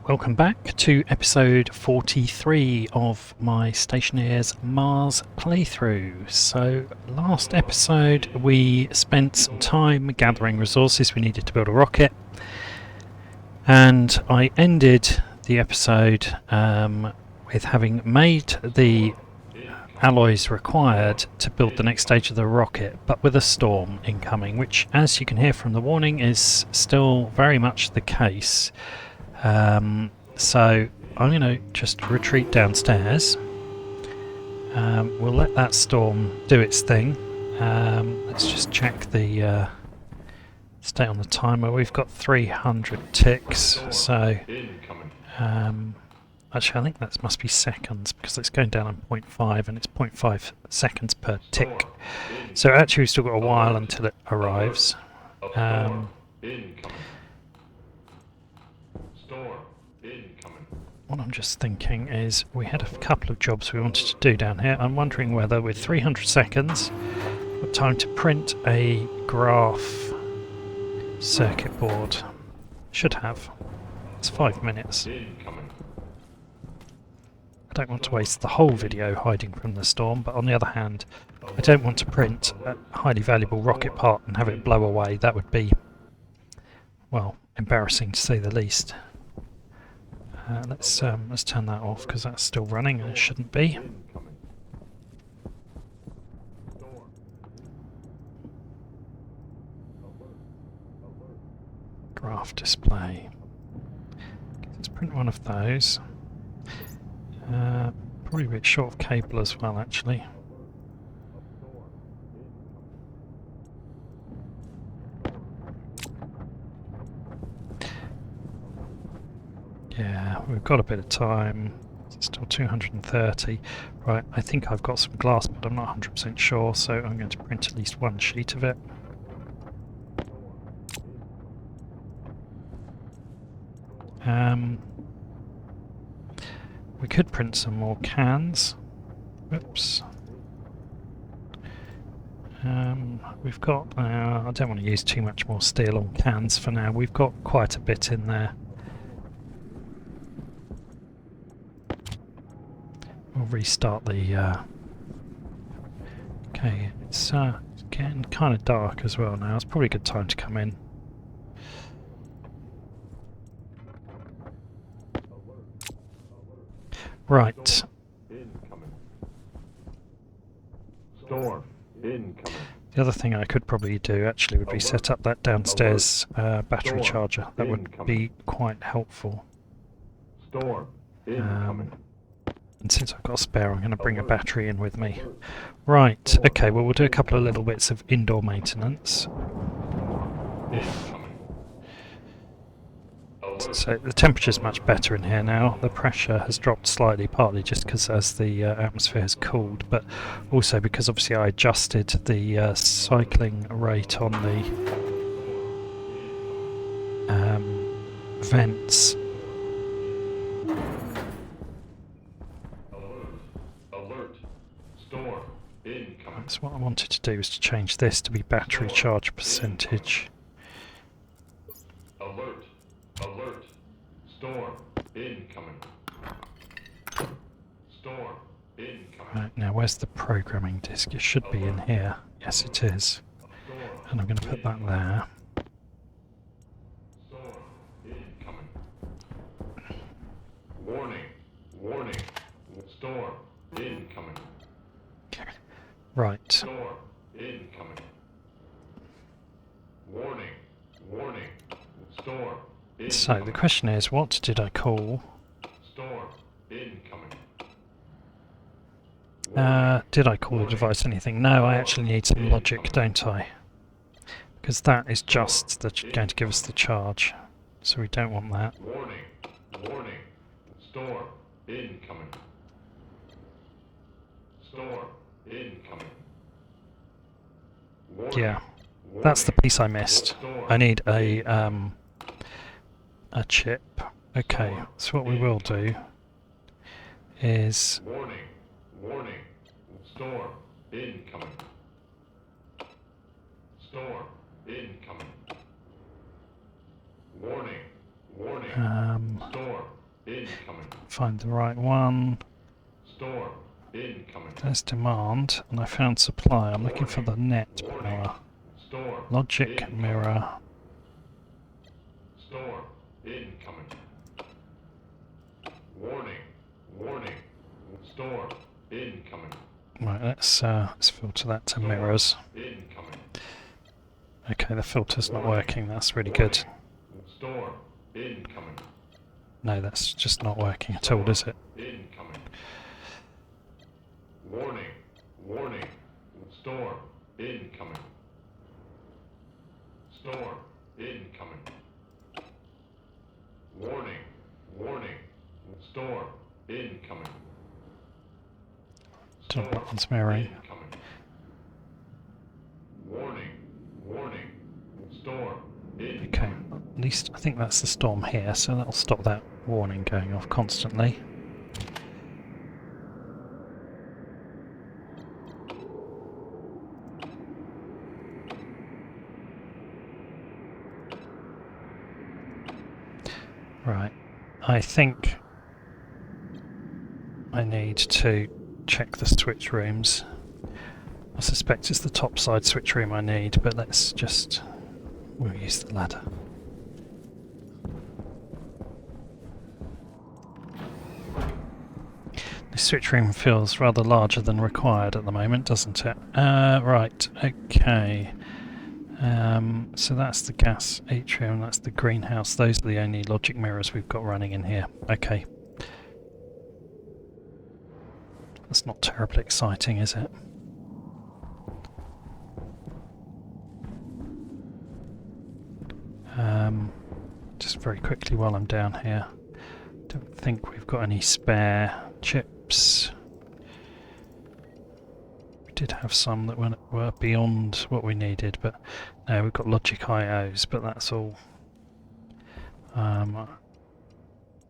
Welcome back to episode 43 of my Stationeers Mars playthrough. So last episode we spent some time gathering resources we needed to build a rocket, and I ended the episode with having made the alloys required to build the next stage of the rocket, but with a storm incoming, which, as you can hear from the warning, is still very much the case. So I'm going to just retreat downstairs. We'll let that storm do its thing. Let's just check the stay on the timer. We've got 300 ticks, so actually I think that must be seconds, because it's going down on 0.5 and it's 0.5 seconds per tick. So actually we've still got a while until it arrives. What I'm just thinking is we had a couple of jobs we wanted to do down here. I'm wondering whether with 300 seconds we've got time to print a graph circuit board. Should have. It's 5 minutes. I don't want to waste the whole video hiding from the storm, but on the other hand I don't want to print a highly valuable rocket part and have it blow away. That would be, well, embarrassing to say the least. Let's turn that off because that's still running and it shouldn't be. Graph display. Let's print one of those. Probably a bit short of cable as well, actually. Yeah, we've got a bit of time. It's still 230. Right, I think I've got some glass, but I'm not 100% sure, so I'm going to print at least one sheet of it. We could print some more cans. Oops. We've got... I don't want to use too much more steel on cans for now. We've got quite a bit in there. We'll restart the... Okay, it's getting kind of dark as well now. It's probably a good time to come in. Right. Storm incoming. The other thing I could probably do actually would be set up that downstairs battery charger. That would be quite helpful. Storm incoming. And since I've got a spare, I'm going to bring a battery in with me. Right, okay, well we'll do a couple of little bits of indoor maintenance. So the temperature's much better in here now. The pressure has dropped slightly, partly just because as the atmosphere has cooled, but also because obviously I adjusted the cycling rate on the vents. Alert. Storm incoming. So what I wanted to do is to change this to be battery charge percentage. Alert. Alert. Storm incoming. Storm incoming. Right, now where's the programming disk? It should be in here. Yes, it is. And I'm going to put that there. Storm incoming. Warning. Warning. Storm incoming. Right. Storm incoming. Warning. Warning. Storm incoming. So the question is, what did I call? Storm incoming. Did I call the device anything? No, I actually need some logic, don't I? Because that is just going to give us the charge. So we don't want that. Warning. Warning. Storm incoming. Storm incoming. Warning. Yeah, that's the piece I missed. I need a chip. Okay, so what we will do is... Warning. Warning. Storm incoming. Storm incoming. Warning. Warning. Storm incoming. Find the right one. Storm incoming. There's demand, and I found supply. I'm looking for the net power. Storm Logic incoming. mirror. Storm incoming. Warning. Warning. Storm incoming. Right, let's filter that to mirrors. Incoming. Okay, the filter's not working. That's really good. Storm incoming. No, that's just not working at all, is it? Incoming. Warning. Warning. Storm incoming. Storm incoming. Warning. Warning. Storm incoming. Don't know what one's mirroring. Incoming. Warning. Warning. Storm incoming. Okay, at least I think that's the storm here, so that'll stop that warning going off constantly. Right, I think I need to check the switch rooms. I suspect it's the top side switch room I need, but we'll use the ladder. The switch room feels rather larger than required at the moment, doesn't it? Right, okay. So that's the gas atrium, that's the greenhouse. Those are the only logic mirrors we've got running in here. Okay. That's not terribly exciting, is it? Just very quickly while I'm down here. Don't think we've got any spare chips. We did have some that were beyond what we needed, but no, we've got logic IOs, but that's all.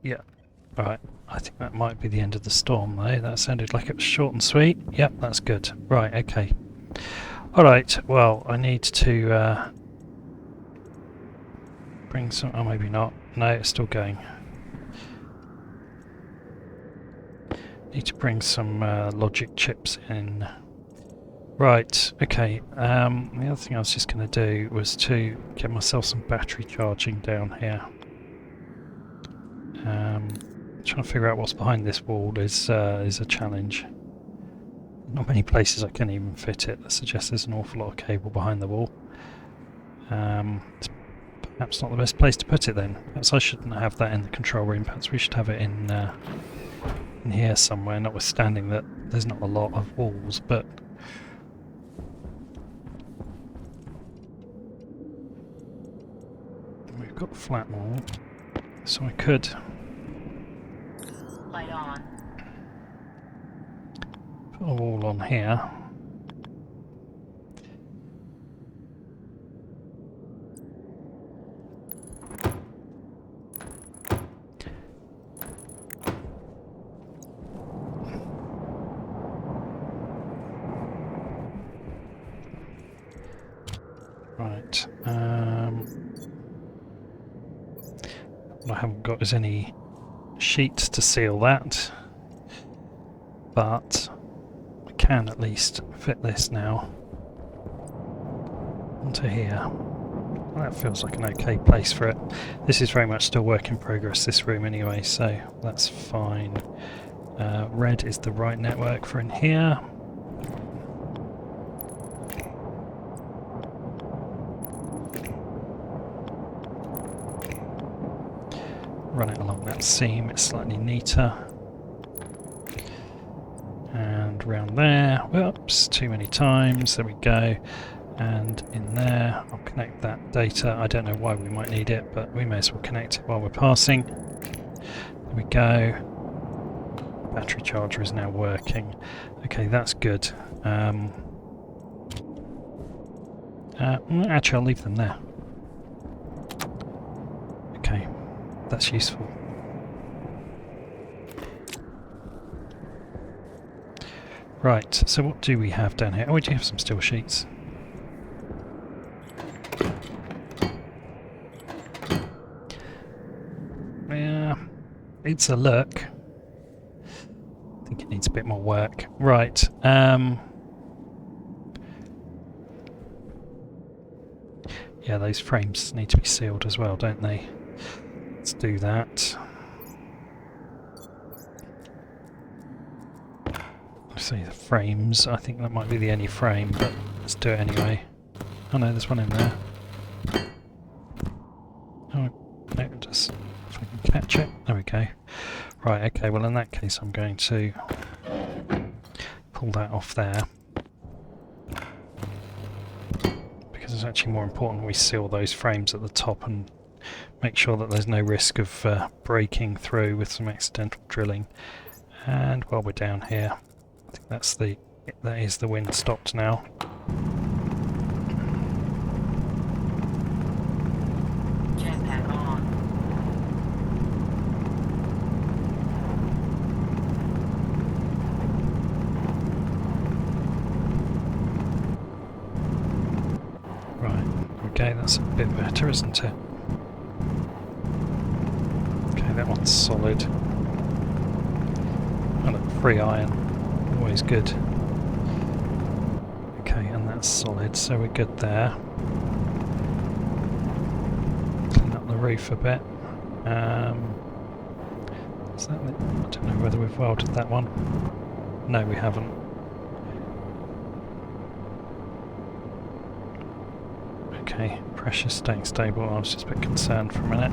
Yeah, right. I think that might be the end of the storm though. That sounded like it was short and sweet. Yep, that's good. Right, okay. Alright, well, I need to bring some... oh, maybe not. No, it's still going. Need to bring some logic chips in. Right, okay. The other thing I was just going to do was to get myself some battery charging down here. Trying to figure out what's behind this wall is a challenge. Not many places I can even fit it. That suggests there's an awful lot of cable behind the wall. It's perhaps not the best place to put it then. Perhaps I shouldn't have that in the control room. Perhaps we should have it in here somewhere, notwithstanding that there's not a lot of walls, but... we've got a flat wall, so I could... light on. put a wall on here. Right. What I haven't got is any sheets to seal that, but I can at least fit this now onto here. Well, that feels like an okay place for it. This is very much still work in progress, this room anyway, so that's fine. Red is the right network for in here. Run it along that seam, it's slightly neater. And round there, whoops, too many times, there we go. And in there, I'll connect that data. I don't know why we might need it, but we may as well connect it while we're passing. There we go. Battery charger is now working. Okay, that's good. Actually, I'll leave them there. Okay. That's useful. Right, so what do we have down here? Oh, we do have some steel sheets. Yeah, it's a look. I think it needs a bit more work. Right. Yeah, those frames need to be sealed as well, don't they? Let's do that. See the frames. I think that might be the only frame, but let's do it anyway. Oh no, there's one in there. Oh no, just if I can catch it. There we go. Right, okay, well in that case I'm going to pull that off there. Because it's actually more important we seal those frames at the top and make sure that there's no risk of breaking through with some accidental drilling. And while we're down here, I think that is the wind stopped now. Jetpack on. Right, okay, that's a bit better, isn't it? Okay, that one's solid. And a free iron, always good. Okay, and that's solid, so we're good there. Clean up the roof a bit. Is that it? I don't know whether we've welded that one. No, we haven't. Okay, pressure staying stable. I was just a bit concerned for a minute.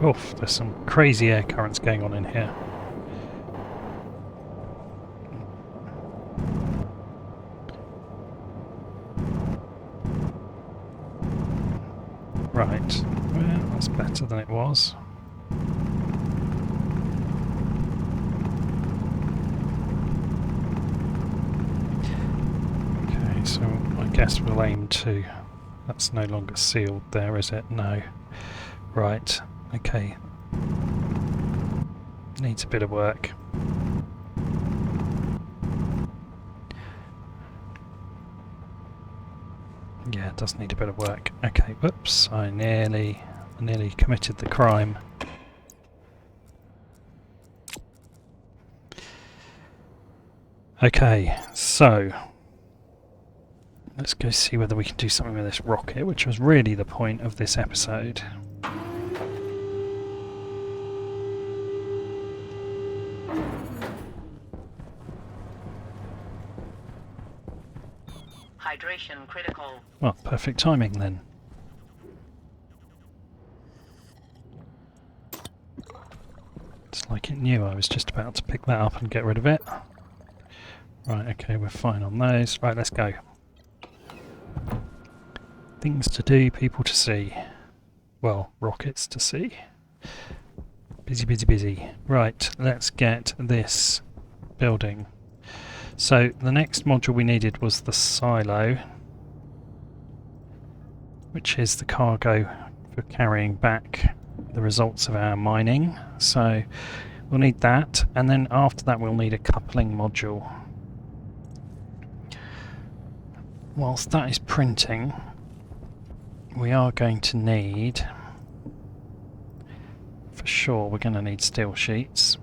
Oof, there's some crazy air currents going on in here. Right, well, that's better than it was. Okay, so I guess we'll aim to... That's no longer sealed there, is it? No. Right. Okay. Needs a bit of work. Yeah, it does need a bit of work. Okay, whoops, I nearly committed the crime. Okay, so let's go see whether we can do something with this rocket, which was really the point of this episode. Hydration critical. Well, perfect timing then. It's like it knew I was just about to pick that up and get rid of it. Right, okay, we're fine on those. Right, let's go. Things to do, people to see. Well, rockets to see. Busy, busy, busy. Right, let's get this building. So the next module we needed was the silo, which is the cargo for carrying back the results of our mining. So we'll need that, and then after that we'll need a coupling module. Whilst that is printing, we are going to need, for sure, we're going to need steel sheets.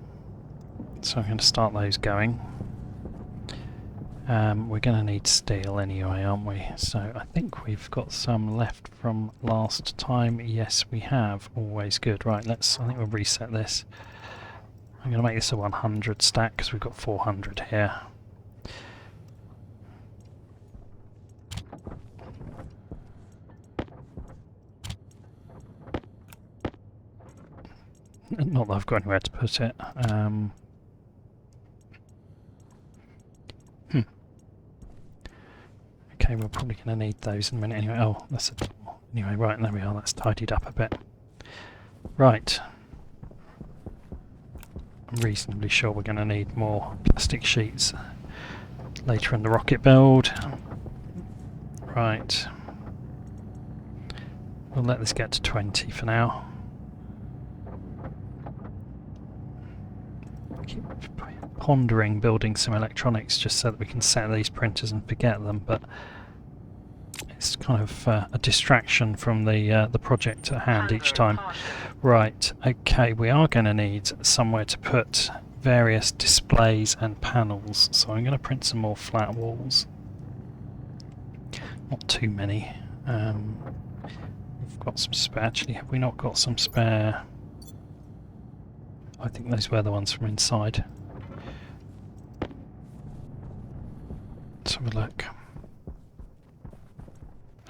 So I'm going to start those going. We're going to need steel anyway, aren't we? So I think we've got some left from last time. Yes, we have. Always good. Right, I think we'll reset this. I'm going to make this a 100 stack because we've got 400 here. Not that I've got anywhere to put it. Okay, we're probably going to need those in a minute anyway. Oh, that's a... Anyway, right, there we are. That's tidied up a bit. Right. I'm reasonably sure we're going to need more plastic sheets later in the rocket build. Right. We'll let this get to 20 for now. Keep pondering building some electronics just so that we can set these printers and forget them, but it's kind of a distraction from the project at hand each time. Right, okay, we are going to need somewhere to put various displays and panels, so I'm going to print some more flat walls. Not too many. We've got some spare. Actually, have we not got some spare? I think those were the ones from inside. Let's have a look.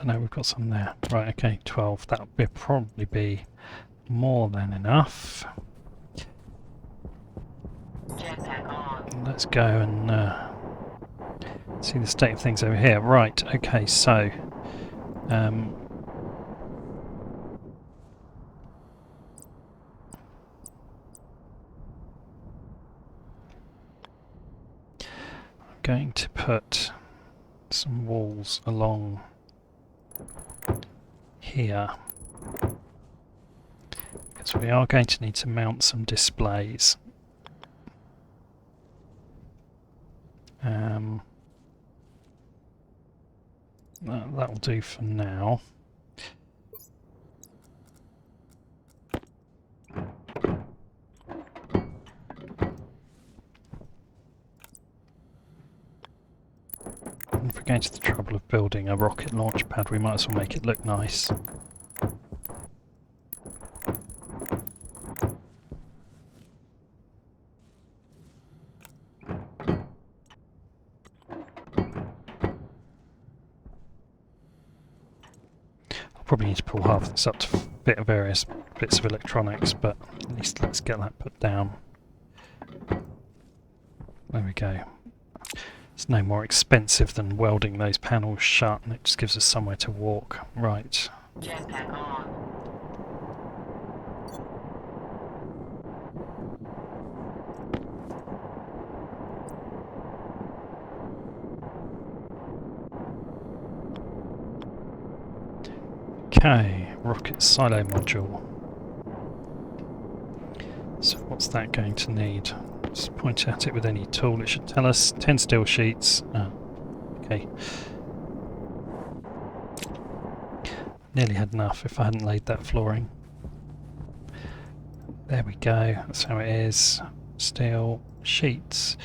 I know we've got some there. Right, okay, 12. That would probably be more than enough. Jetpack on. Let's go and see the state of things over here. Right, okay, so I'm going to put some walls along here because we are going to need to mount some displays. That'll do for now. And if we're going to the trouble of building a rocket launch pad, we might as well make it look nice. Probably need to pull half this up to fit various bits of electronics, but at least let's get that put down. There we go. It's no more expensive than welding those panels shut, and it just gives us somewhere to walk. Right. Jetpack on. Okay, rocket silo module. So what's that going to need? Just point at it with any tool. It should tell us 10 steel sheets. Oh, okay. Nearly had enough if I hadn't laid that flooring. There we go. That's how it is. Steel sheets.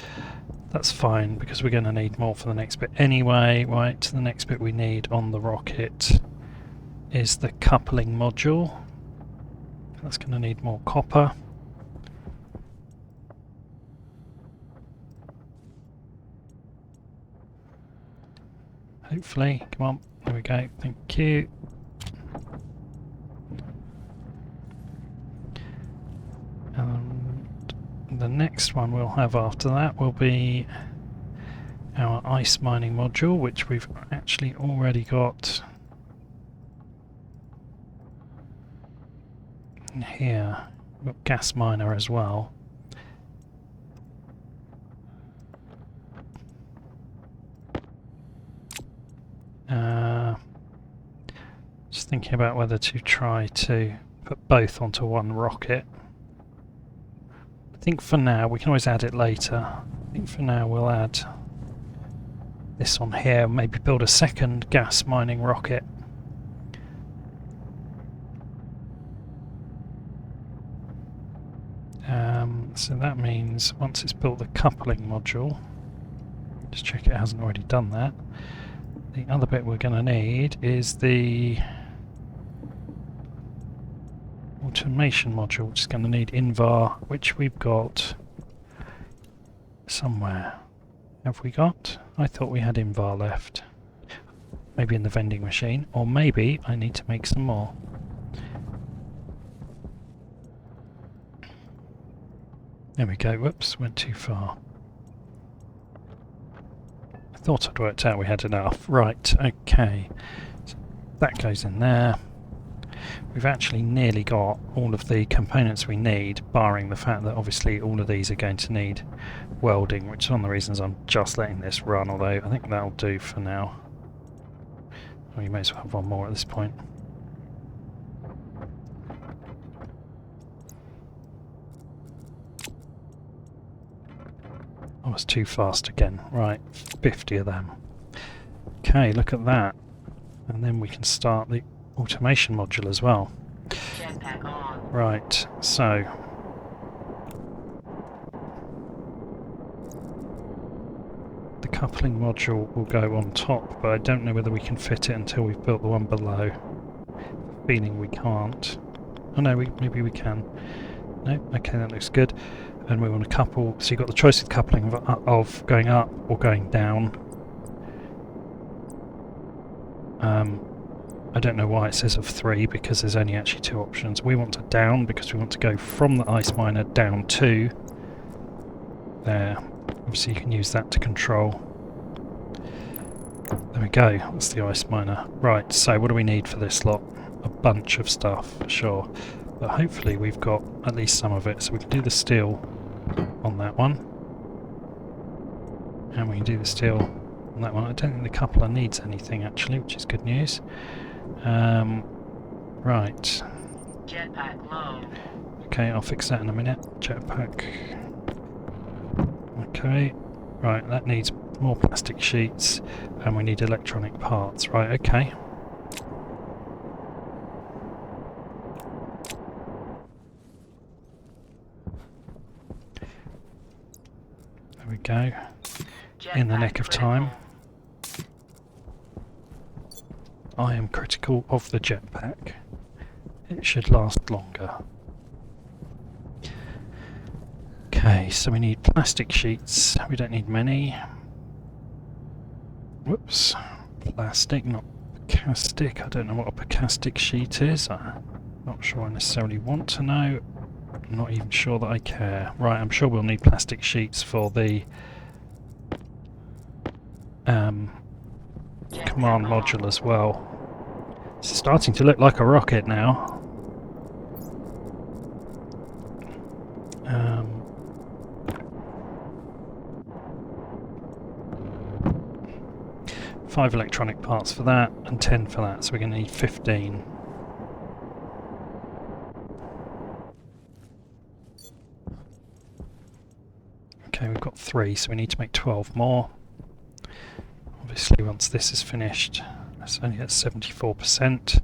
That's fine because we're going to need more for the next bit anyway. Right, the next bit we need on the rocket is the coupling module. That's going to need more copper. Hopefully, come on, there we go, thank you. And the next one we'll have after that will be our ice mining module, which we've actually already got here. We've got gas miner as well. Just thinking about whether to try to put both onto one rocket. I think for now, we can always add it later. I think for now we'll add this on here, maybe build a second gas mining rocket. So that means once it's built the coupling module, just check it hasn't already done that. The other bit we're going to need is the automation module, which is going to need Invar, which we've got somewhere. Have we got? I thought we had Invar left. Maybe in the vending machine, or maybe I need to make some more. There we go. Whoops, went too far. I thought I'd worked out we had enough. Right, okay. So that goes in there. We've actually nearly got all of the components we need, barring the fact that obviously all of these are going to need welding, which is one of the reasons I'm just letting this run, although I think that'll do for now. Well, you may as well have one more at this point. I was too fast again. Right, 50 of them. Okay, look at that. And then we can start the automation module as well. Jetpack on. Right, so the coupling module will go on top, but I don't know whether we can fit it until we've built the one below. Feeling we can't. Oh no, maybe we can. No, okay, that looks good. And we want to couple, so you've got the choice of coupling of going up or going down. I don't know why it says of 3, because there's only actually 2 options. We want to down because we want to go from the ice miner down to there. Obviously you can use that to control. There we go, that's the ice miner. Right, so what do we need for this lot? A bunch of stuff, sure. But hopefully we've got at least some of it. So we can do the steel on that one. And we can do the steel on that one. I don't think the coupler needs anything actually, which is good news. Right. Jetpack low. Okay, I'll fix that in a minute. Jetpack. Okay. Right, that needs more plastic sheets and we need electronic parts. Right, okay. There we go. In the nick of time. I am critical of the jetpack. It should last longer. Okay, so we need plastic sheets. We don't need many. Whoops. Plastic, not plastic. I don't know what a plastic sheet is. I'm not sure I necessarily want to know. I'm not even sure that I care. Right, I'm sure we'll need plastic sheets for the command module as well. It's starting to look like a rocket now. 5 electronic parts for that and 10 for that, so we're going to need 15. Okay, we've got 3, so we need to make 12 more. Obviously once this is finished, it's only at 74%.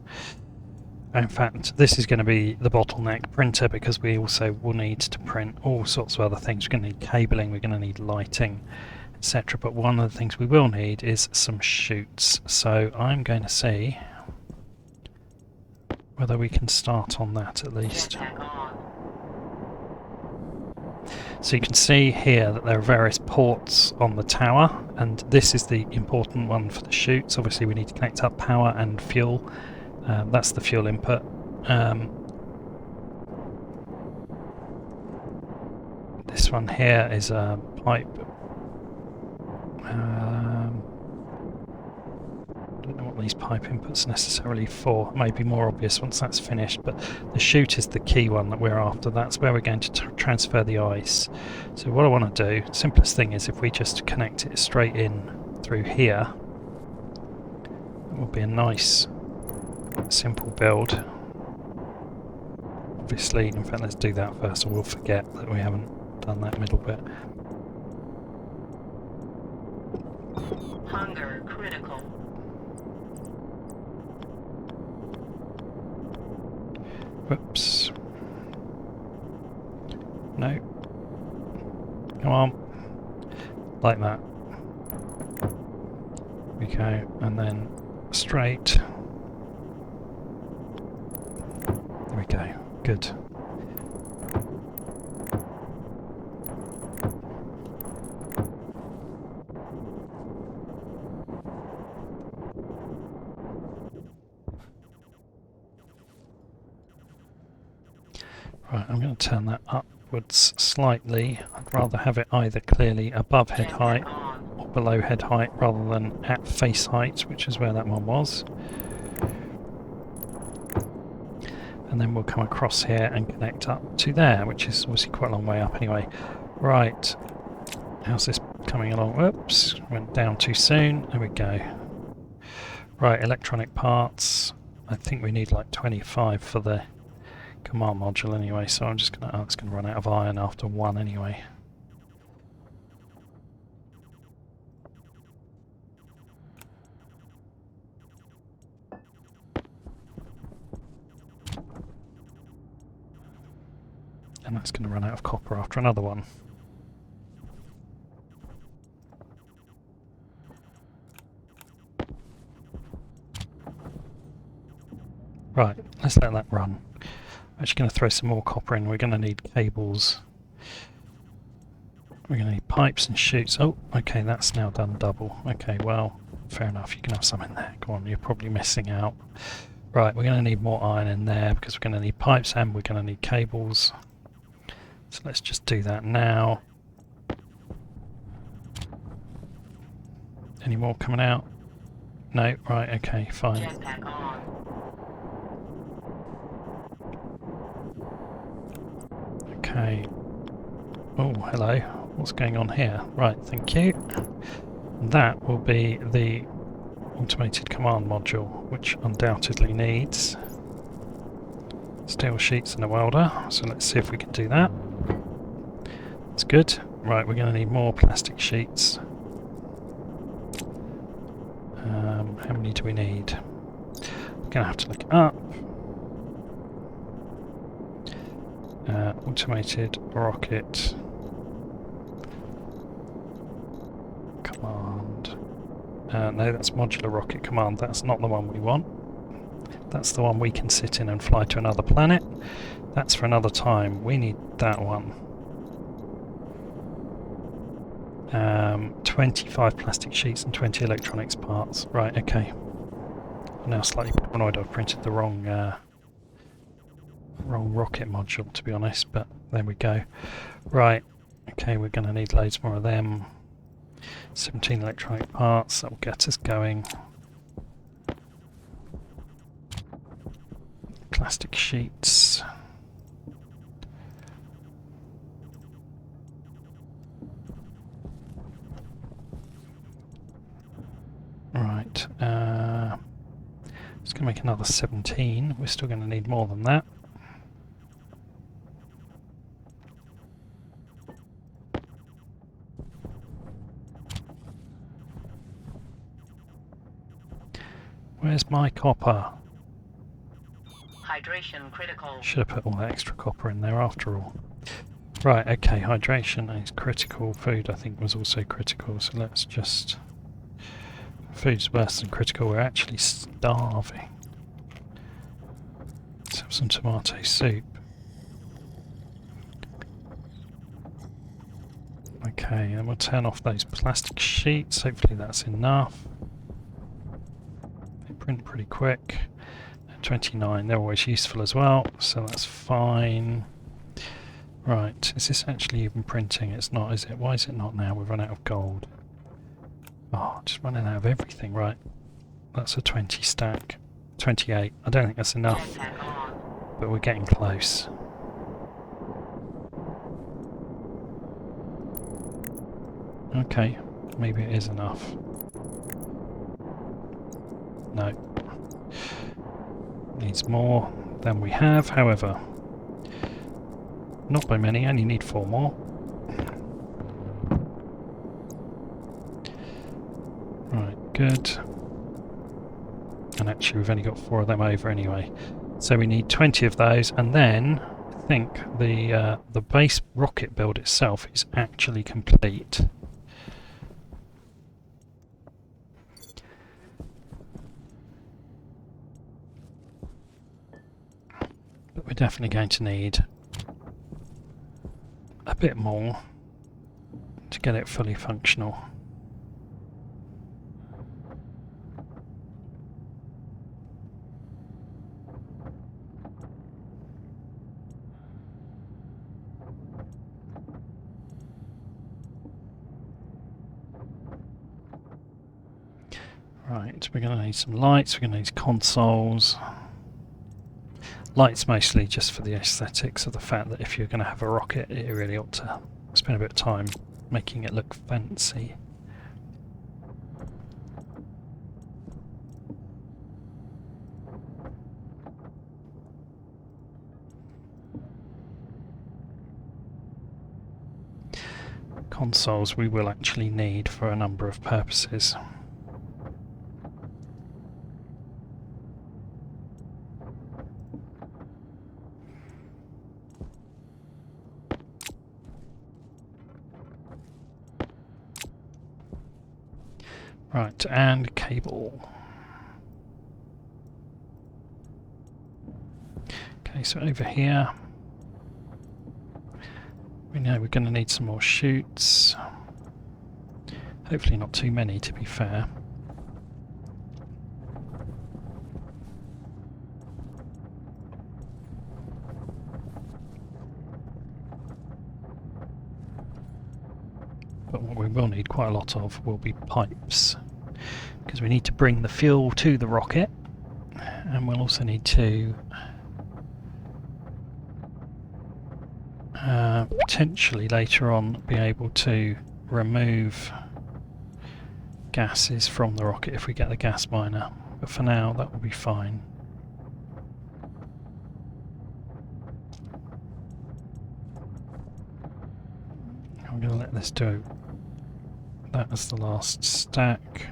In fact, this is going to be the bottleneck printer because we also will need to print all sorts of other things. We're going to need cabling, we're going to need lighting, etc. But one of the things we will need is some chutes. So I'm going to see whether we can start on that at least. So you can see here that there are various ports on the tower, and this is the important one for the chutes. Obviously we need to connect up power and fuel. That's the fuel input. This one here is a pipe. I don't know what these pipe inputs necessarily for. Maybe more obvious once that's finished, but the chute is the key one that we're after. That's where we're going to transfer the ice. So what I want to do, simplest thing is if we just connect it straight in through here, it will be a nice simple build. Obviously, in fact let's do that first or we'll forget that we haven't done that middle bit. Hunger critical. Whoops. No. Come on. Like that. Okay, and then straight. There we go. Good. Right, I'm going to turn that upwards slightly. I'd rather have it either clearly above head height or below head height rather than at face height, which is where that one was. And then we'll come across here and connect up to there, which is obviously quite a long way up anyway. Right, how's this coming along? Whoops, went down too soon. There we go. Right, electronic parts. I think we need like 25 for the command module anyway, so I'm just gonna, it's gonna run out of iron after 1 anyway. and that's going to run out of copper after another one. Right, let's let that run. I'm actually going to throw some more copper in. We're going to need cables. We're going to need pipes and chutes. Oh, okay, that's now done double. Okay, well, fair enough. You can have some in there. Go on, you're probably missing out. Right, we're going to need more iron in there because we're going to need pipes and we're going to need cables. So let's just do that now. Any more coming out? No? Right, okay, fine. Jetpack on. Okay. Oh, hello. What's going on here? Right, thank you. That will be the automated command module, which undoubtedly needs steel sheets and a welder. So let's see if we can do that. That's good. Right, we're going to need more plastic sheets. How many do we need? We're going to have to look it up. Automated rocket command. No, that's modular rocket command. That's not the one we want. That's the one we can sit in and fly to another planet. That's for another time. We need that one. 25 plastic sheets and 20 electronics parts. Right, okay. I'm now slightly paranoid I've printed the wrong rocket module, to be honest, but there we go. Right, okay, we're going to need loads more of them. 17 electronic parts, that will get us going. Plastic sheets. Right, just going to make another 17. We're still going to need more than that. Where's my copper? Hydration critical. Should have put all that extra copper in there after all. Right, okay, hydration is critical. Food, I think, was also critical, so let's just... Food's worse than critical, we're actually starving. Let's have some tomato soup. Okay, and we'll turn off those plastic sheets, hopefully that's enough. They print pretty quick. 29, they're always useful as well, so that's fine. Right, is this actually even printing? It's not, is it? Why is it not now? We've run out of gold. Oh, just running out of everything. Right, that's a 20 stack. 28. I don't think that's enough, Jetpack on. but we're getting close. Okay, maybe it is enough. No. Needs more than we have, however. Not by many, only need 4 more. Right, good. And actually we've only got 4 of them over anyway. So we need 20 of those, and then I think the base rocket build itself is actually complete. But we're definitely going to need a bit more to get it fully functional. Right, we're going to need some lights, we're going to need consoles. Lights mostly just for the aesthetics of the fact that if you're going to have a rocket, you really ought to spend a bit of time making it look fancy. Consoles we will actually need for a number of purposes. Right, and cable. Okay, so over here we know we're going to need some more chutes. Hopefully not too many, to be fair. But what we will need quite a lot of will be pipes, because we need to bring the fuel to the rocket, and we'll also need to potentially later on be able to remove gases from the rocket if we get the gas miner, but for now that will be fine. I'm going to let this do that as the last stack.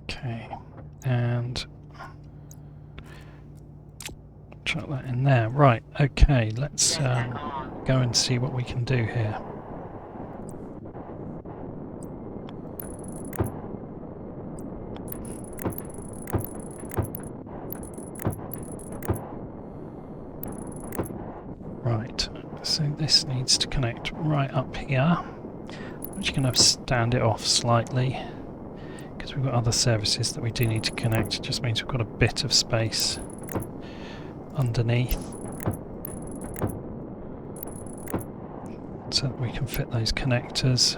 Okay, and chuck that in there. Right, okay, let's Jetpack on. go and see what we can do here. Right, so this needs to connect right up here. I'm just going to stand it off slightly, because we've got other services that we do need to connect. It just means we've got a bit of space underneath, so that we can fit those connectors,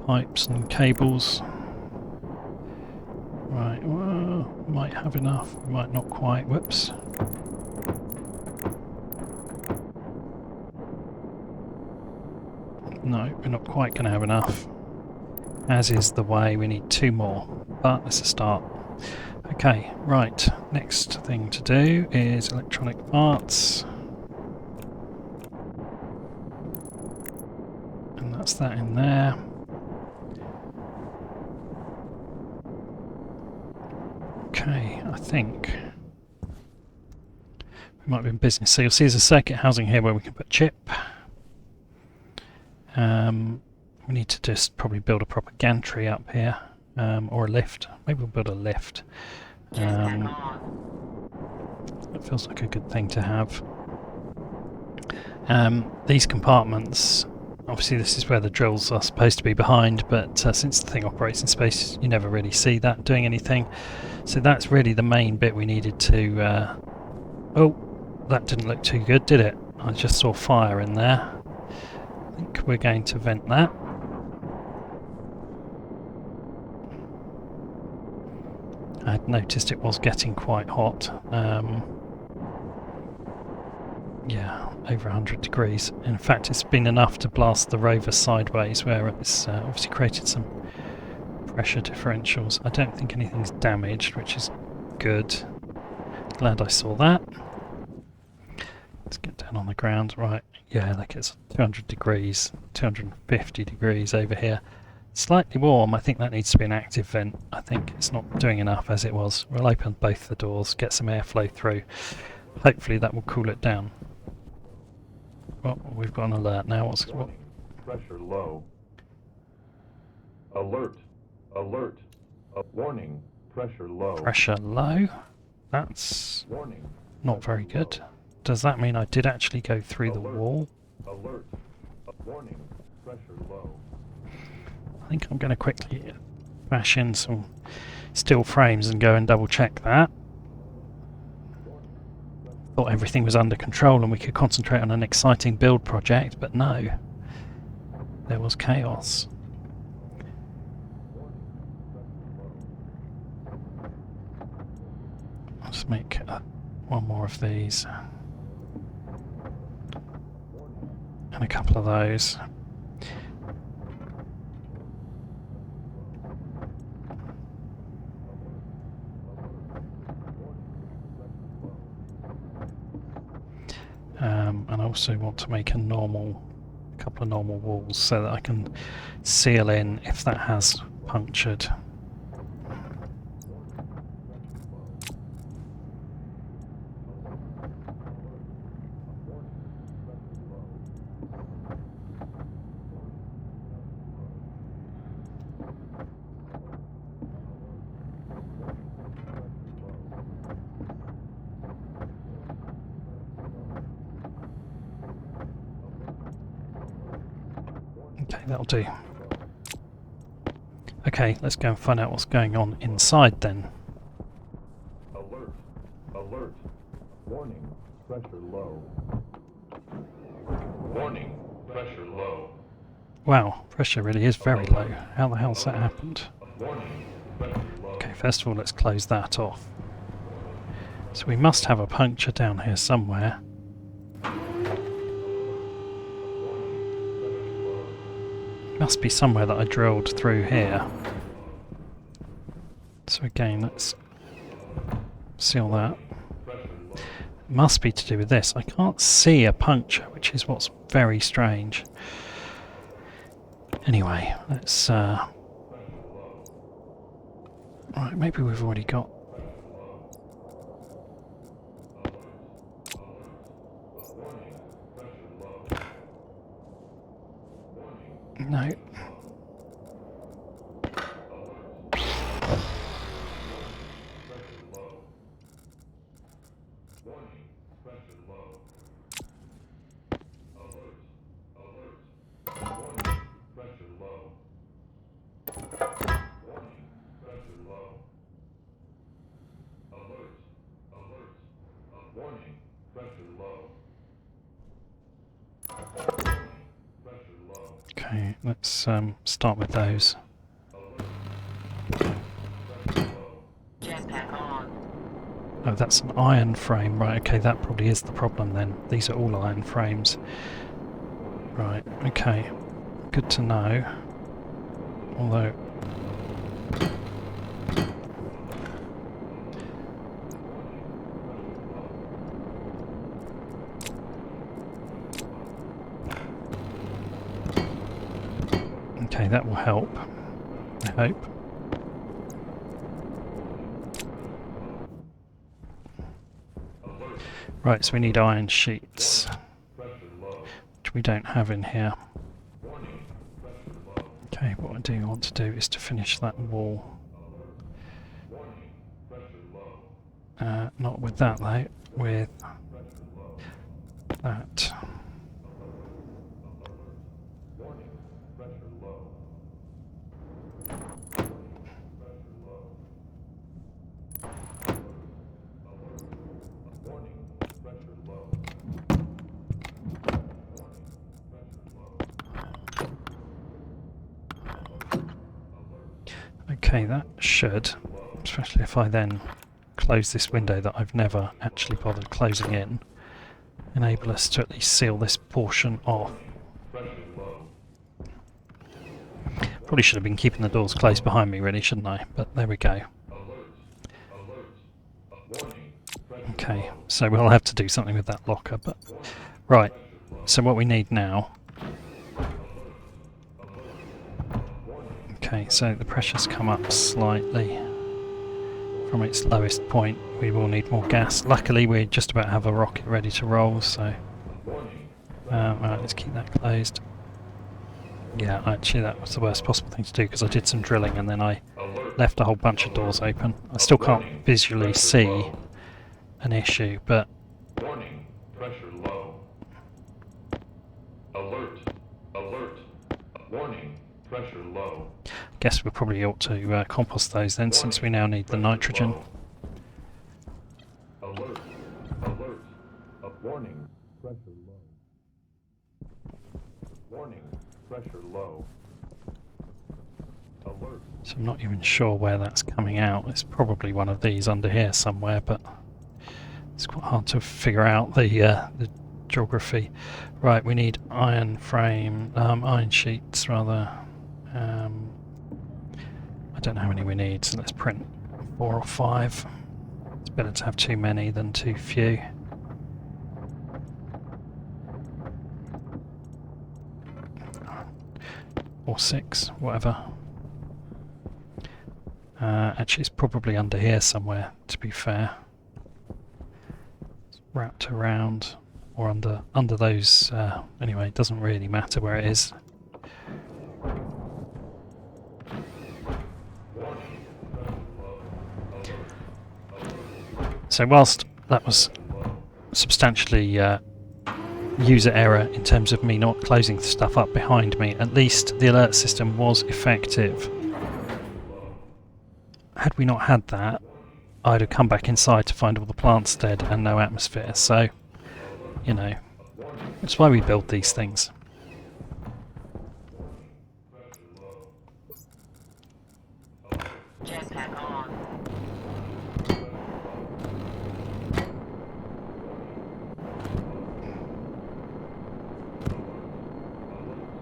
pipes and cables. Right, well, might have enough, might not quite, whoops. No, we're not quite going to have enough. As is the way, we need 2 more, but it's a start. Okay, right, next thing to do is electronic parts. And that's that in there. Okay, I think we might be in business. So you'll see there's a circuit housing here where we can put chip. We need to just probably build a proper gantry up here, or a lift. Maybe we'll build a lift. Jetpack on. That feels like a good thing to have. These compartments, obviously this is where the drills are supposed to be behind, but since the thing operates in space, you never really see that doing anything. So that's really the main bit we needed to... oh, that didn't look too good, did it? I just saw fire in there. I think we're going to vent that. I'd noticed it was getting quite hot. Yeah, over 100 degrees. In fact, it's been enough to blast the rover sideways, where it's obviously created some pressure differentials. I don't think anything's damaged, which is good. Glad I saw that. Let's get down on the ground. Right, yeah, look, it's 200 degrees, 250 degrees over here. Slightly warm. I think that needs to be an active vent. I think it's not doing enough as it was. We'll open both the doors, get some airflow through. Hopefully that will cool it down. Well, we've got an alert now. What's what? Pressure low. Alert. Alert. Warning. Pressure low. Pressure low? That's Warning. not very good. Does that mean I did actually go through the wall? Alert. Warning. Pressure low. I think I'm going to quickly bash in some steel frames and go and double check that. Thought everything was under control and we could concentrate on an exciting build project, but no. There was chaos. Let's make one more of these. And a couple of those. And I also want to make a couple of normal walls so that I can seal in if that has punctured. Okay, that'll do. Okay, let's go and find out what's going on inside then. Alert. Alert. Warning. Pressure low. Warning. Pressure low. Wow, pressure really is very low. How the hell's that happened? Warning. Pressure low. Okay, first of all, let's close that off. So we must have a puncture down here somewhere. Must be somewhere that I drilled through here. So again, let's seal that. Must be to do with this. I can't see a puncture, which is what's very strange. Anyway, let's... Right, maybe we've already got... No. Okay, let's start with those. Jetpack on. Oh, that's an iron frame. Right, okay, that probably is the problem then. These are all iron frames. Right, okay. Good to know. Although... Okay, that will help, I hope. Right, so we need iron sheets, which we don't have in here. Okay, what I do want to do is to finish that wall. Not with that though, with that. Okay, that should, especially if I then close this window that I've never actually bothered closing in, enable us to at least seal this portion off. Probably should have been keeping the doors closed behind me really, shouldn't I? But there we go. Okay, so we'll have to do something with that locker, but... Right, so what we need now... Okay, so the pressure's come up slightly from its lowest point. We will need more gas. Luckily we just about have a rocket ready to roll, so... Right, let's keep that closed. Yeah, actually that was the worst possible thing to do because I did some drilling and then I left a whole bunch of doors open. I still can't visually see an issue, but... Warning. Pressure low. Alert. Alert. Warning. Pressure low. Guess we probably ought to compost those then, since we now need the nitrogen. Alert. Alert. Warning. Pressure low. Warning. Pressure low. Alert. So I'm not even sure where that's coming out. It's probably one of these under here somewhere, but it's quite hard to figure out the geography. Right, we need iron frame, iron sheets rather. I don't know how many we need, so let's print 4 or 5. It's better to have too many than too few. Or 6, whatever. Actually, it's probably under here somewhere, to be fair. It's wrapped around, or under those. Anyway, it doesn't really matter where it is. So whilst that was substantially user error in terms of me not closing stuff up behind me. At least the alert system was effective. Had we not had that, I'd have come back inside to find all the plants dead and no atmosphere. So, you know, that's why we build these things. Jetpack on.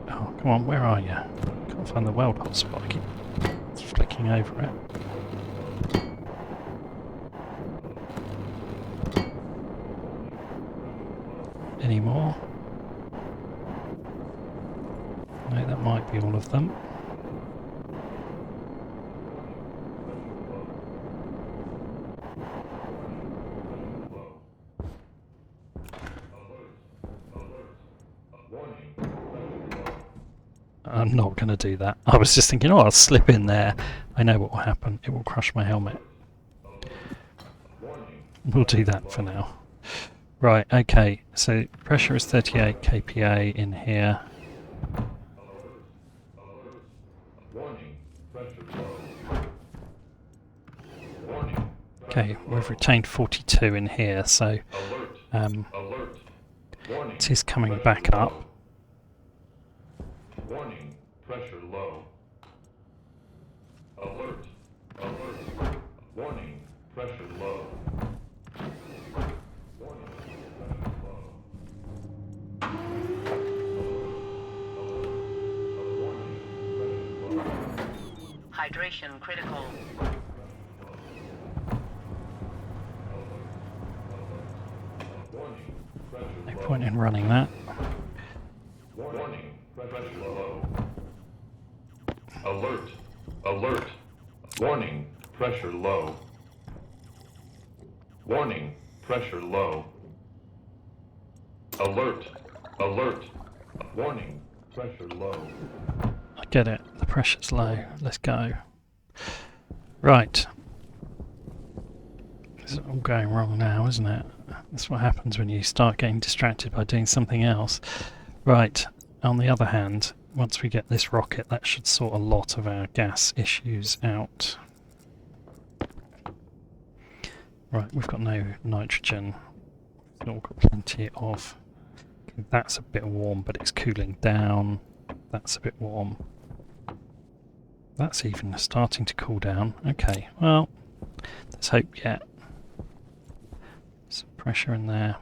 Oh, come on, where are you? Can't find the weld hotspot. I keep flicking over it. Any more? No, that might be all of them. I'm not going to do that. I was just thinking, oh, I'll slip in there. I know what will happen. It will crush my helmet. We'll do that for now. Right, okay. So pressure is 38 kPa in here. Okay, we've retained 42 in here, so it is coming back up. Warning, pressure low. Alert, alert. Warning, pressure low. Warning, pressure low. Warning, pressure low. Hydration critical. Warning, pressure No low. point in running that. Warning, pressure low. Alert, alert. Warning, pressure low. Warning, pressure low. Alert, alert. Warning, pressure low. I get it. The pressure's low. Let's go. Right. It's all going wrong now, isn't it? That's what happens when you start getting distracted by doing something else. Right. On the other hand, once we get this rocket, that should sort a lot of our gas issues out. Right, we've got no nitrogen. We've got plenty of... That's a bit warm, but it's cooling down. That's a bit warm. That's even starting to cool down. Okay, well, let's hope yet. Some pressure in there.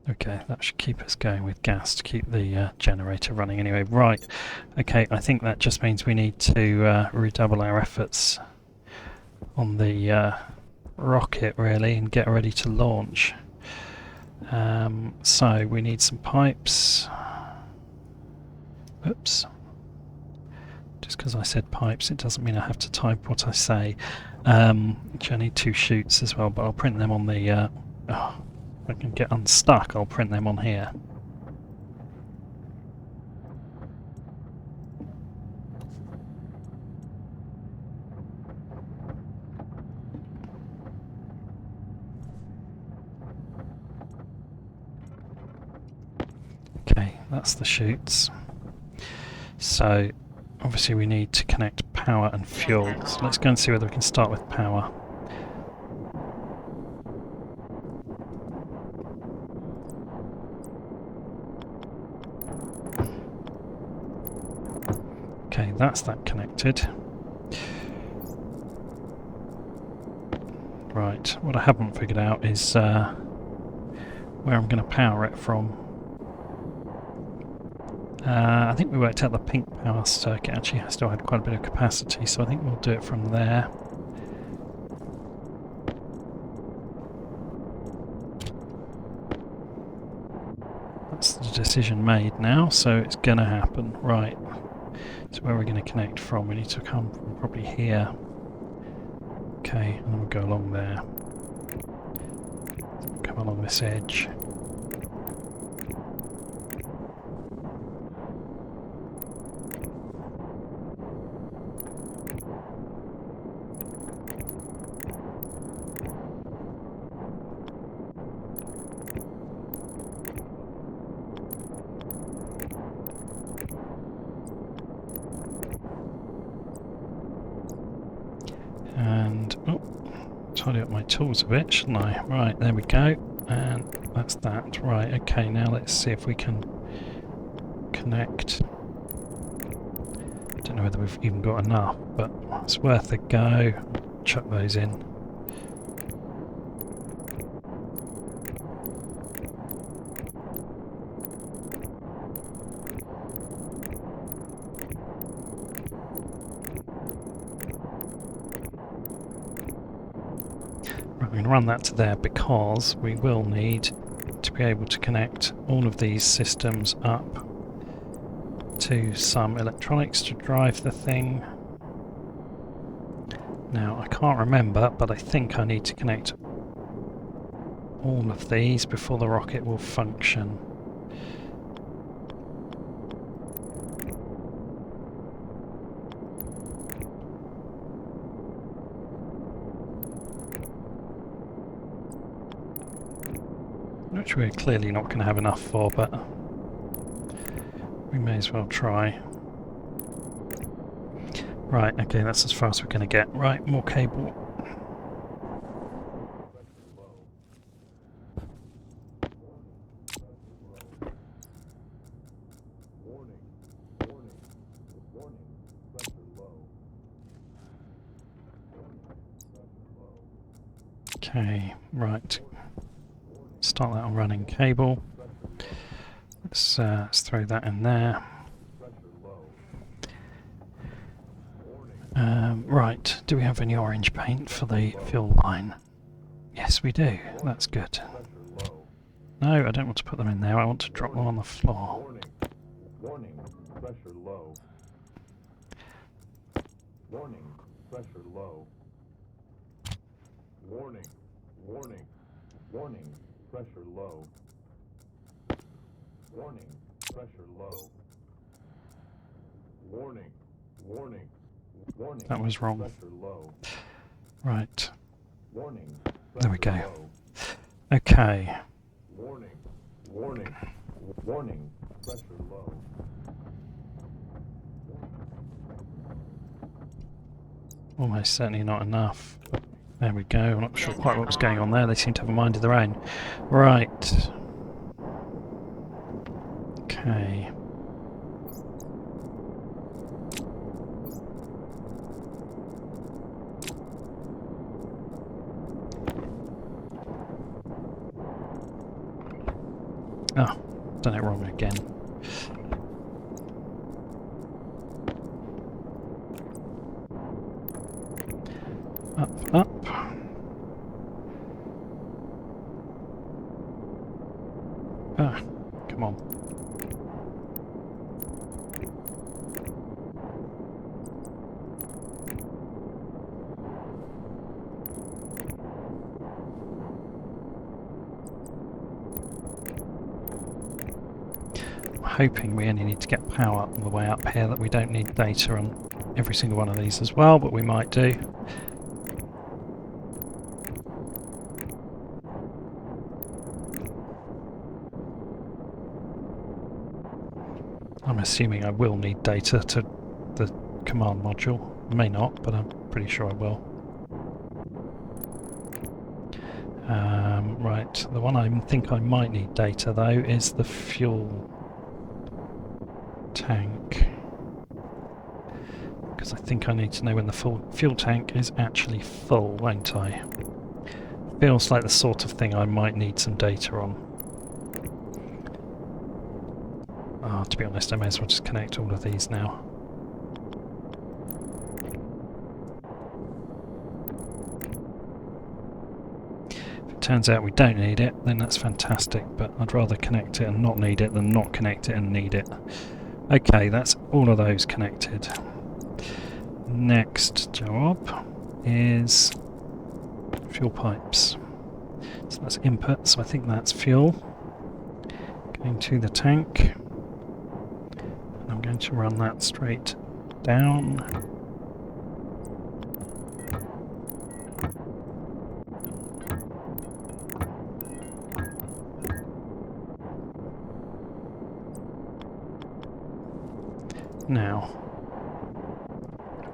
Okay, that should keep us going with gas to keep the generator running anyway. Right, okay, I think that just means we need to redouble our efforts on the rocket really and get ready to launch. So we need some pipes. Oops. Just because I said pipes, it doesn't mean I have to type what I say. Which I need 2 chutes as well, but I'll print them on the... if I can get unstuck, I'll print them on here. Okay, that's the chutes. So, obviously we need to connect power and fuel. So let's go and see whether we can start with power. Okay, that's that connected. Right, what I haven't figured out is where I'm going to power it from. I think we worked out the pink power circuit actually still had quite a bit of capacity, so I think we'll do it from there. That's the decision made now, so it's going to happen. Right, so where are we going to connect from? We need to come from probably here. Okay, and then we'll go along there. Come along this edge. And tidy up my tools a bit, shouldn't I? Right, there we go. And that's that. Right, okay, now let's see if we can connect. Don't know whether we've even got enough, but it's worth a go. Chuck those in. Right, I'm going to run that to there because we will need to be able to connect all of these systems up to some electronics to drive the thing. Now I can't remember, but I think I need to connect all of these before the rocket will function. Which we're clearly not going to have enough for, but we may as well try. Right, okay, that's as far as we're going to get. Right, more cable. Okay, right. Start that on running cable. Let's throw that in there. Right, do we have any orange paint for the fuel line? Yes, we do. That's good. No, I don't want to put them in there. I want to drop them on the floor. Warning, pressure low. Warning, pressure low. Warning, warning, warning, pressure low. Warning, pressure low. Warning, warning, warning. That was wrong. Pressure low. Right. Warning. There we go. Low. Okay. Warning, warning, warning, pressure low. Almost certainly not enough. There we go. I'm not sure quite what was going on there. They seem to have a mind of their own. Right. Okay. Oh, done it wrong again. Up, up. Ah, come on. Hoping we only need to get power on the way up here, that we don't need data on every single one of these as well, but we might do. I'm assuming I will need data to the command module. May not, but I'm pretty sure I will. Right, the one I think I might need data though is the fuel tank, because I think I need to know when the fuel tank is actually full, won't I? Feels like the sort of thing I might need some data on. Oh, to be honest, I may as well just connect all of these now. If it turns out we don't need it, then that's fantastic, but I'd rather connect it and not need it than not connect it and need it. Okay, that's all of those connected. Next job is fuel pipes. So that's input, so I think that's fuel. Going to the tank. And I'm going to run that straight down. Now,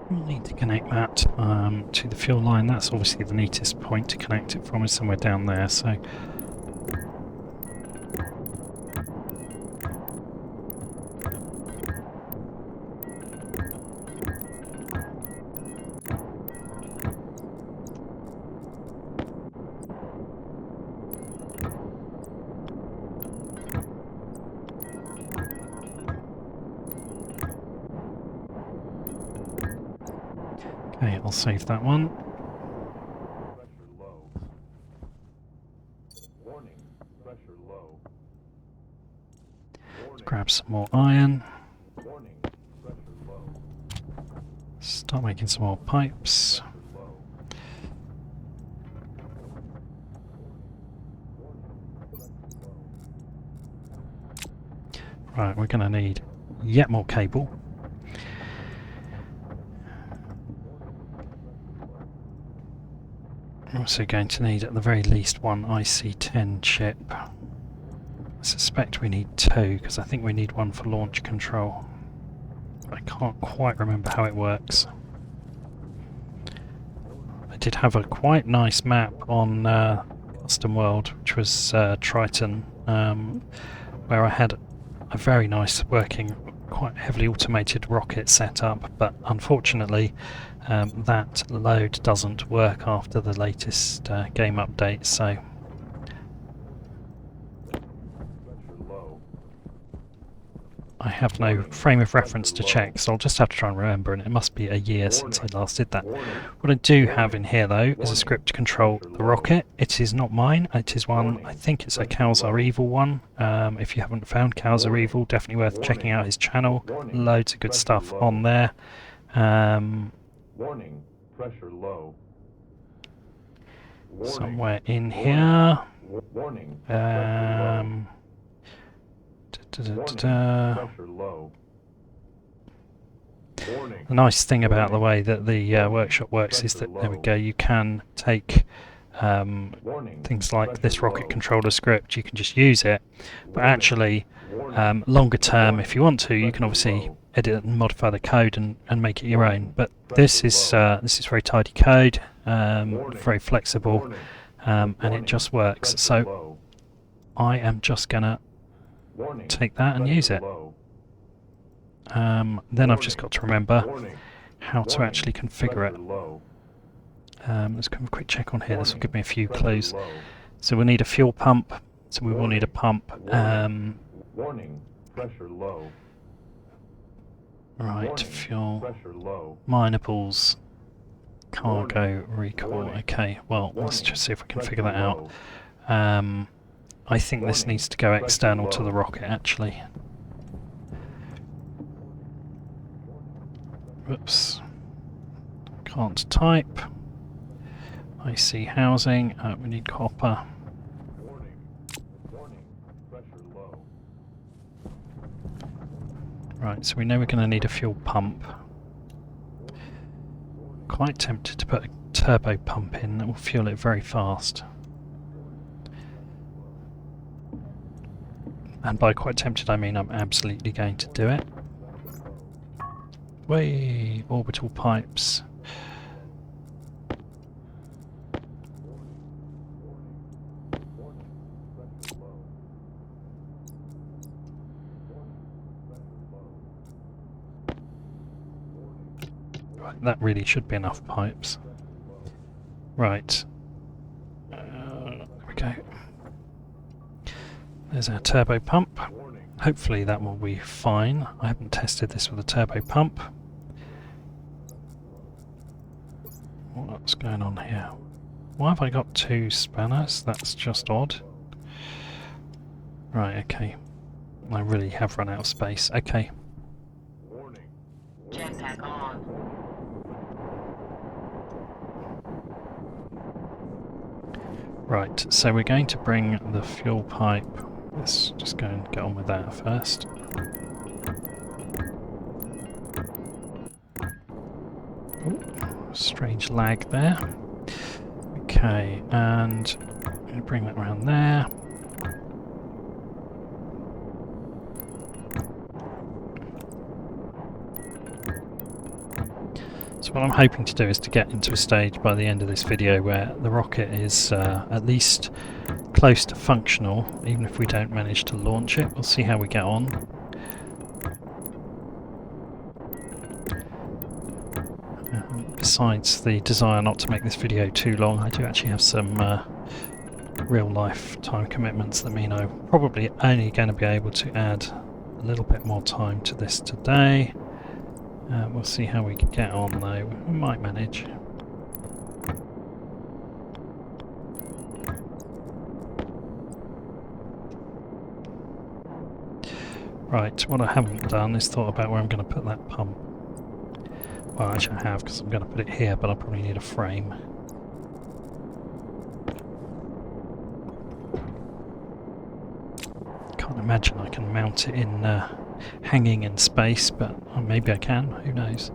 We'll need to connect that to the fuel line. That's obviously the neatest point to connect it from, is somewhere down there. So okay, I'll save that one. Pressure low. Warning, pressure low. Warning, Grab some more iron. warning, pressure low. Start making some more pipes. Pressure low. Right, we're going to need yet more cable. We're also going to need at the very least one IC-10 chip. I suspect we need two, because I think we need one for launch control. I can't quite remember how it works. I did have a quite nice map on Custom World, which was Triton, where I had a very nice working, quite heavily automated rocket setup, but unfortunately that load doesn't work after the latest game update, so Pressure low. I have no frame of reference to check, so I'll just have to try and remember, and it must be a year since I last did that. What I do have in here though is a script to control the rocket. It is not mine, it is one, I think it's a CowsAreEvil one. If you haven't found CowsAreEvil, definitely worth checking out his channel. Loads of good stuff on there. Warning, pressure low. Warning, Somewhere in here. warning, pressure low. Pressure low. Warning. The nice thing about the way that the workshop works is that, there we go, you can take Warning. things like this rocket controller script, you can just use it, but actually longer term, if you want to, you can obviously edit and modify the code and make it your own. But this is very tidy code, very flexible, and it just works. So I am just gonna take that and use it. Then I've just got to remember how to actually configure it. Let's have a quick check on here. This will give me a few clues. So we'll need a fuel pump. So we will need a pump. Warning, pressure low. Right, fuel, Pressure low. minables, cargo, recall. Okay, well, let's just see if we can figure that out. I think this needs to go external to the rocket, actually. Whoops. Can't type. IC housing. We need copper. Warning, warning, pressure low. Right, so we know we're going to need a fuel pump. Quite tempted to put a turbo pump in that will fuel it very fast. And by quite tempted I mean I'm absolutely going to do it. Way orbital pipes. Right, that really should be enough pipes. Right. There we go. There's our turbo pump. Hopefully that will be fine. I haven't tested this with a turbo pump. What's going on here? Why have I got two spanners? That's just odd. Right, okay. I really have run out of space. Okay. Warning. Jetpack on. Right, so we're going to bring the fuel pipe. Let's just go and get on with that first. Ooh, strange lag there. Okay, and I'm going to bring that around there. So So what I'm hoping to do is to get into a stage by the end of this video where the rocket is at least close to functional, even if we don't manage to launch it. We'll see how we get on. Besides the desire not to make this video too long, I do actually have some real life time commitments that mean I'm probably only going to be able to add a little bit more time to this today. We'll see how we can get on though. We might manage. Right, what I haven't done is thought about where I'm going to put that pump. Well, actually I have, because I'm going to put it here, but I'll probably need a frame. Can't imagine I can mount it in hanging in space, but maybe I can, who knows.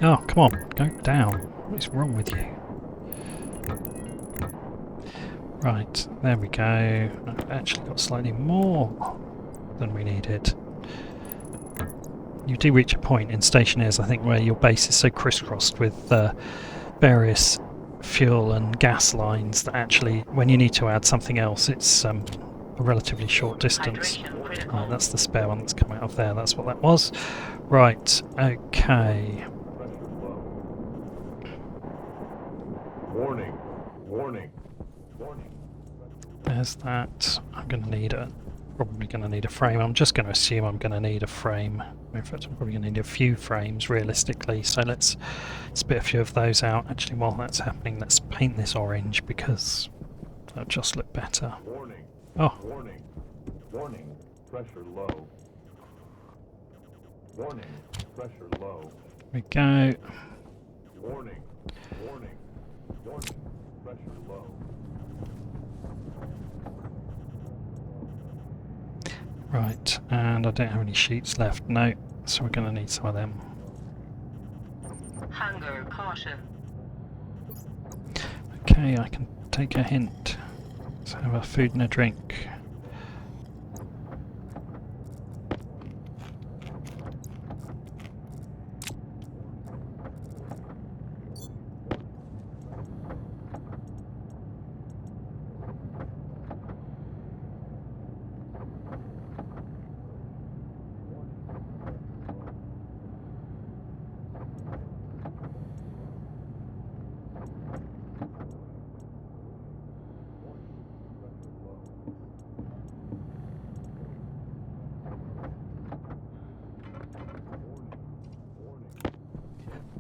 Oh, come on, go down. What is wrong with you? Right, there we go. I've actually got slightly more than we needed. You do reach a point in Stationeers, I think, where your base is so crisscrossed with various fuel and gas lines that actually, when you need to add something else, it's a relatively short distance. Right, that's the spare one that's come out of there, that's what that was. Right, okay. Warning. Warning. Warning. There's that. I'm going to need probably going to need a frame. I'm just going to assume I'm going to need a frame. In fact, I'm probably going to need a few frames realistically. So let's spit a few of those out. Actually, while that's happening, let's paint this orange because that'll just look better. Warning. Oh, Warning. Warning. Pressure low. Warning. Pressure low. there we go. Warning. Warning. Warning. Pressure low. Right, and I don't have any sheets left. No, so we're going to need some of them. Hunger caution. Okay, I can take a hint. Let's have a food and a drink.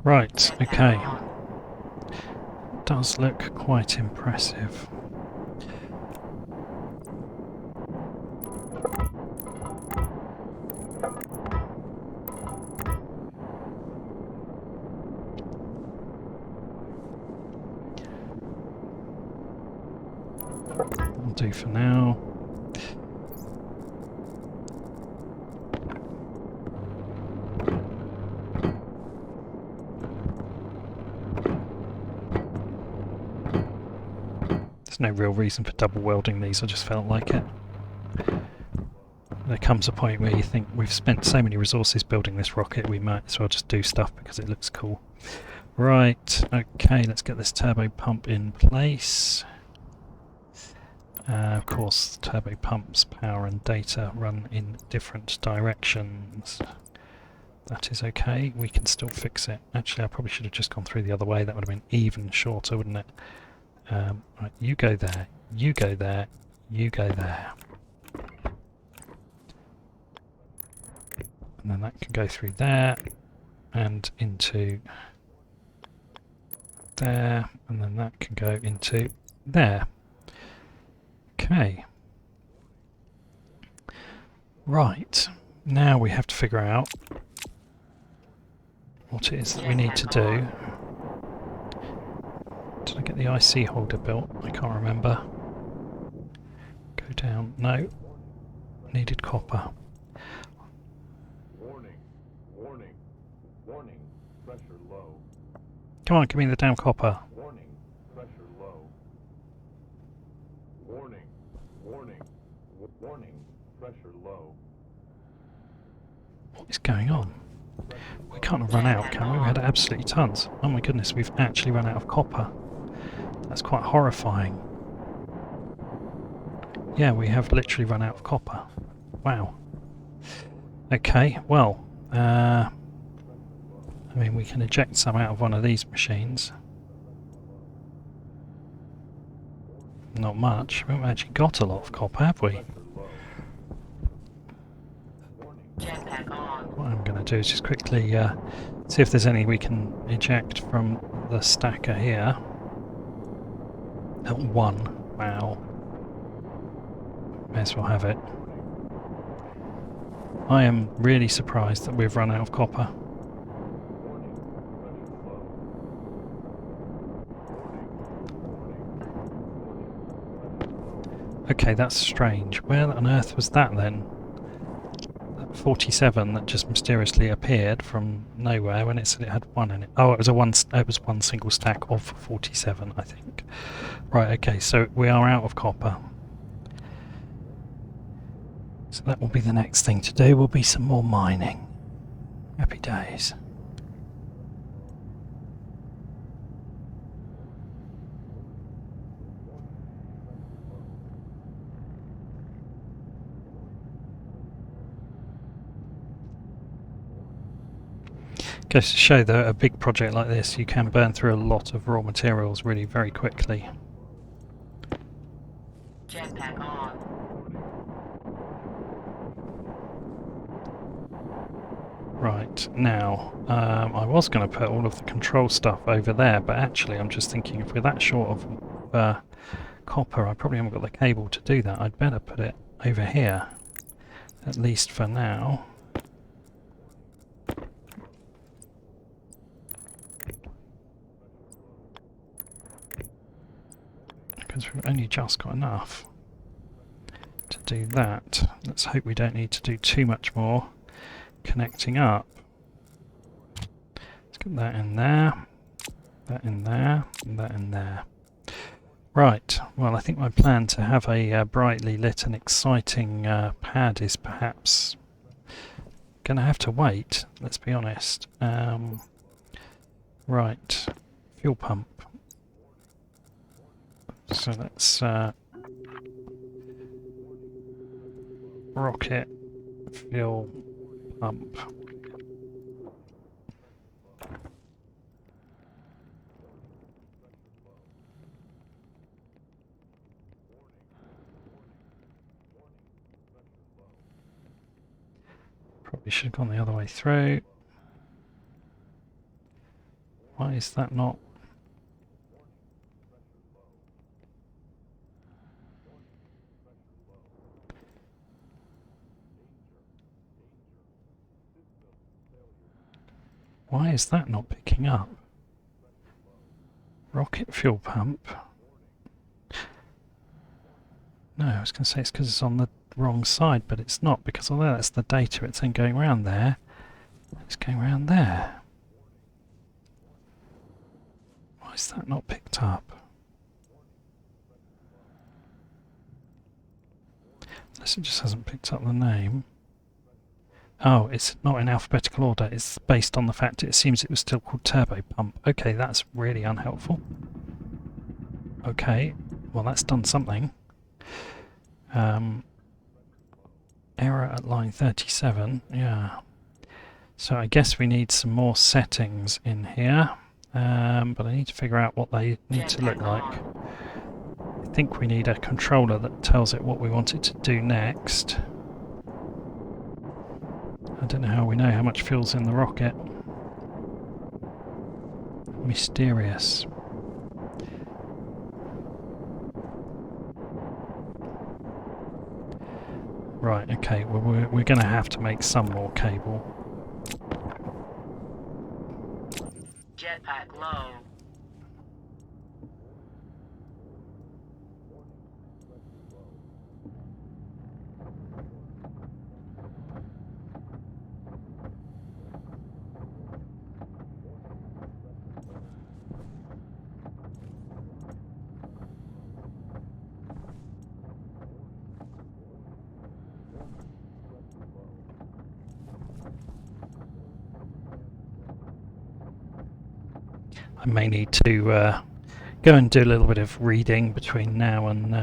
Right, okay. Does look quite impressive. That'll do for now. There's no real reason for double welding these, I just felt like it. There comes a point where you think we've spent so many resources building this rocket, we might as well just do stuff because it looks cool. Right, okay, let's get this turbo pump in place. Of course, turbo pumps, power and data run in different directions. That is okay, we can still fix it. Actually, I probably should have just gone through the other way, that would have been even shorter, wouldn't it? Right, you go there, you go there, you go there. And then that can go through there and into there, and then that can go into there. Okay. Right, now we have to figure out what it is that we need to do. Did I get the IC holder built? I can't remember. Go down. No. Needed copper. Warning. Warning. Warning. Pressure low. Come on, give me the damn copper. Warning. Pressure low. Warning. Warning. Pressure low. What is going on? We can't have run out, can we? We had absolutely tons. Oh my goodness, we've actually run out of copper. That's quite horrifying. Yeah, we have literally run out of copper. Wow. Okay, well, I mean, we can eject some out of one of these machines. Not much. We haven't actually got a lot of copper, have we? Jetpack on. What I'm going to do is just quickly see if there's any we can eject from the stacker here. Oh, one. Wow. May as well have it. I am really surprised that we've run out of copper. Okay, that's strange. Where on earth was that then? That 47 that just mysteriously appeared from nowhere when it said it had one in it. Oh, it was one single stack of 47, I think. Right, okay, so we are out of copper. So that will be the next thing to do, will be some more mining. Happy days. Goes to show that a big project like this, you can burn through a lot of raw materials really very quickly. Jetpack on. Right, now, I was going to put all of the control stuff over there, but actually I'm just thinking if we're that short of copper, I probably haven't got the cable to do that. I'd better put it over here, at least for now. Because we've only just got enough to do that. Let's hope we don't need to do too much more connecting up. Let's get that in there, that in there, and that in there. Right, well I think my plan to have a brightly lit and exciting pad is perhaps going to have to wait, let's be honest. Right, fuel pump. So let's rocket fuel pump. Probably should have gone the other way through. Why is that not? Why is that not picking up? Rocket fuel pump. No, I was going to say it's because it's on the wrong side, but it's not, because although that's the data, it's then going around there. It's going around there. Why is that not picked up? Unless it just hasn't picked up the name. Oh, it's not in alphabetical order. It's based on the fact it seems it was still called turbo pump. Okay, that's really unhelpful. Okay, well that's done something. Error at line 37, yeah. So I guess we need some more settings in here, but I need to figure out what they need to look like. I think we need a controller that tells it what we want it to do next. I don't know how we know how much fuel's in the rocket. Mysterious. Right, okay, well we're going to have to make some more cable. Jetpack low. I may need to go and do a little bit of reading between now and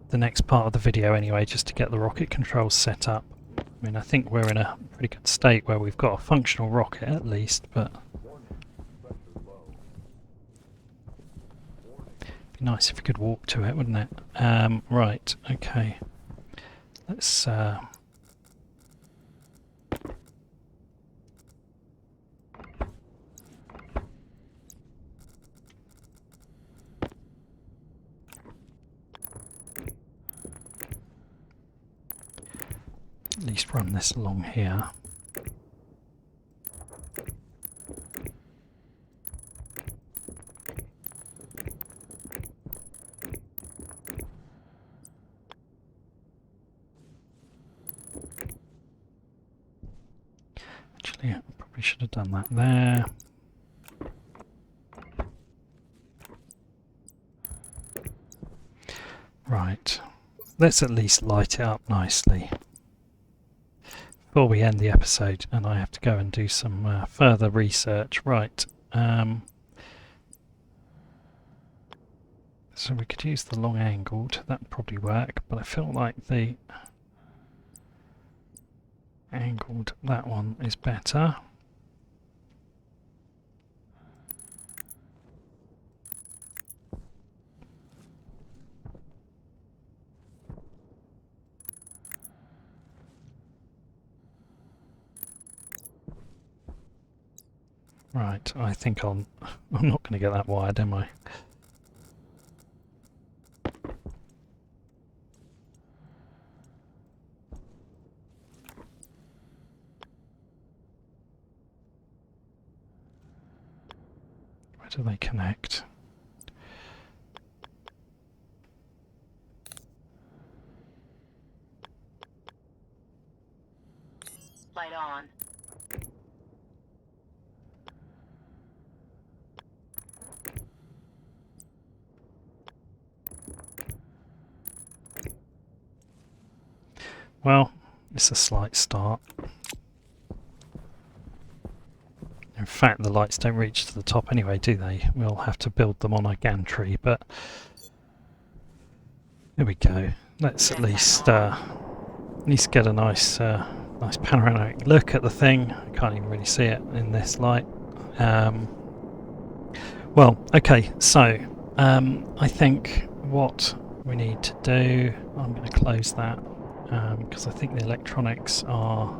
the next part of the video anyway, just to get the rocket controls set up. I mean, I think we're in a pretty good state where we've got a functional rocket at least, but it'd be nice if we could walk to it, wouldn't it? Right, okay. Let's at least run this along here. Actually, I probably should have done that there. Right, let's at least light it up nicely before we end the episode, and I have to go and do some further research. Right, so we could use the long angled, that would probably work, but I feel like the angled, that one is better. Right, I think I'm not going to get that wide, am I? Where do they connect? Light on. Well, it's a slight start. In fact, the lights don't reach to the top anyway, do they? We'll have to build them on a gantry, but there we go. Let's at least get a nice nice panoramic look at the thing. I can't even really see it in this light. Well, okay, so I think what we need to do, I'm going to close that because I think the electronics are,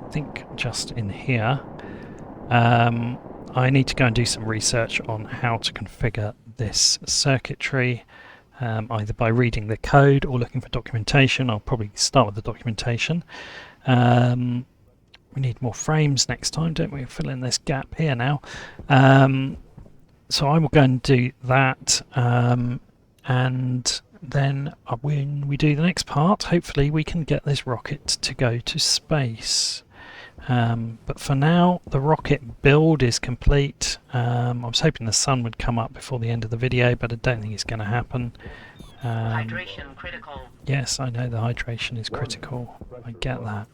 I think, just in here. I need to go and do some research on how to configure this circuitry, either by reading the code or looking for documentation. I'll probably start with the documentation. We need more frames next time, don't we? Fill in this gap here now. So I will go and do that, and then when we do the next part, hopefully we can get this rocket to go to space. But for now, the rocket build is complete. I was hoping the sun would come up before the end of the video, but I don't think it's going to happen. Hydration critical. Yes, I know the hydration is critical. I get that.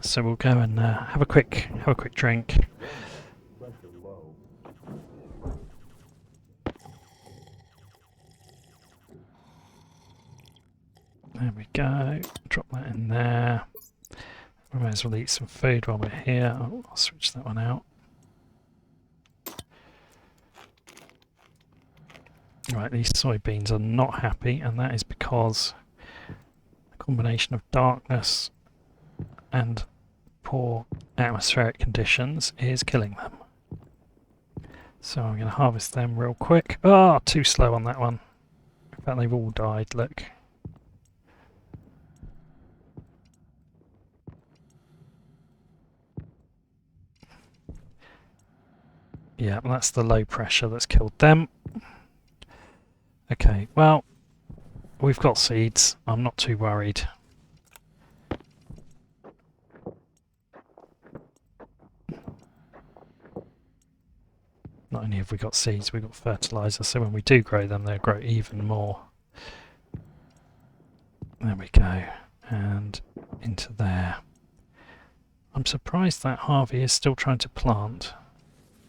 So we'll go and have a quick drink. There we go. Drop that in there. We might as well eat some food while we're here. Oh, I'll switch that one out. Right, these soybeans are not happy, and that is because a combination of darkness and poor atmospheric conditions is killing them. So I'm going to harvest them real quick. Ah, oh, too slow on that one. In fact, they've all died, look. Yeah, that's the low pressure that's killed them. Okay, well, we've got seeds. I'm not too worried. Not only have we got seeds, we've got fertilizer, so when we do grow them, they'll grow even more. There we go. And into there. I'm surprised that Harvey is still trying to plant.